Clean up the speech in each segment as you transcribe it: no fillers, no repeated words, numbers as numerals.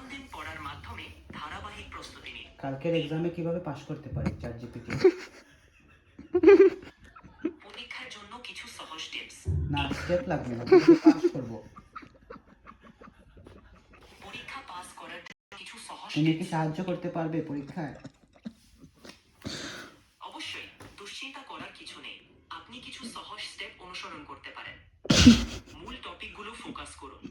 দৈনন্দিন পড়ার মাধ্যমে ধারাবাহিক প্রস্তুতি নিন। কালকের এক্সামে কিভাবে পাস করতে পারি ChatGPT? পরীক্ষার জন্য কিছু সহজ টিপস। না, স্টেপ লাগবে না, কিভাবে পাস করব? পরীক্ষা পাস করার জন্য কিছু সহজ তুমি কি টিপস। সাহায্য করতে পারবে পরীক্ষায়? অবশ্যই, দুশ্চিন্তা করার কিছু নেই। আপনি কিছু সহজ স্টেপ অনুসরণ করতে পারেন। মূল টপিকগুলো ফোকাস করুন।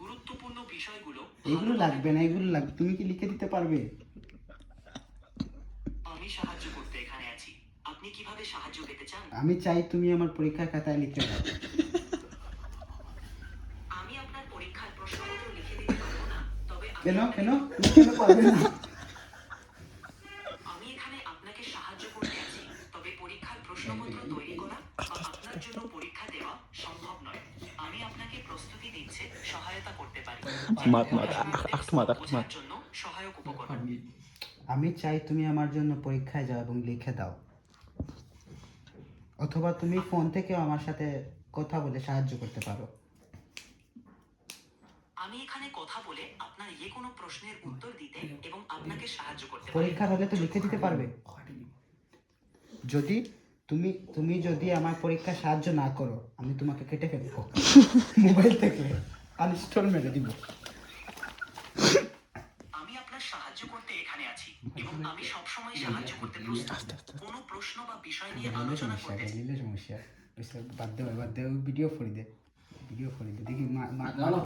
গুরুত্বপূর্ণ বিষয়গুলো এগুলো লাগবে না, এগুলো লাগবে। তুমি কি লিখে দিতে পারবে? আমি সাহায্য করতে এখানে আছি। আপনি কিভাবে সাহায্য পেতে চান? আমি চাই তুমি আমার পরীক্ষার খাতায় লিখে দাও। আমি আপনার পরীক্ষার প্রশ্নপত্র লিখে দিতে পারবো না, তবে কেন কেন তুমি কেন পারবে না? আমি এখানে আপনাকে সাহায্য করতে আছি, তবে পরীক্ষার প্রশ্নপত্র তৈরি করা বা আপনার জন্য পরীক্ষা দেওয়া সম্ভব নয়। আমি আপনাকে প্রস্তুতি দিচ্ছে সহায়তা করতে পারি। বোঝার জন্য সহায়ক উপকরণ। আমি চাই তুমি আমার জন্য পরীক্ষায় যাও এবং লিখে দাও, অথবা তুমি ফোন থেকেও আমার সাথে কথা বলে সাহায্য করতে পারো। আমি এখানে কথা বলে আপনার যে কোনো প্রশ্নের উত্তর দিতে এবং আপনাকে সাহায্য করতে পারি। পরীক্ষার হলে তো লিখে দিতে পারবে। যদি তুমি যদি আমার পরীক্ষা সাহায্য না করো, আমি তোমাকে কেটে ফেলবো মোবাইল থেকে আনইনস্টল মেরে দিব। আমি আপনার সাহায্য করতে এখানে আছি এবং আমি সবসময় সাহায্য করতে প্রস্তুত। কোনো প্রশ্ন বা বিষয় নিয়ে আলোচনা করতে সমস্যা বাদ দে ভিডিও করে দে দেখি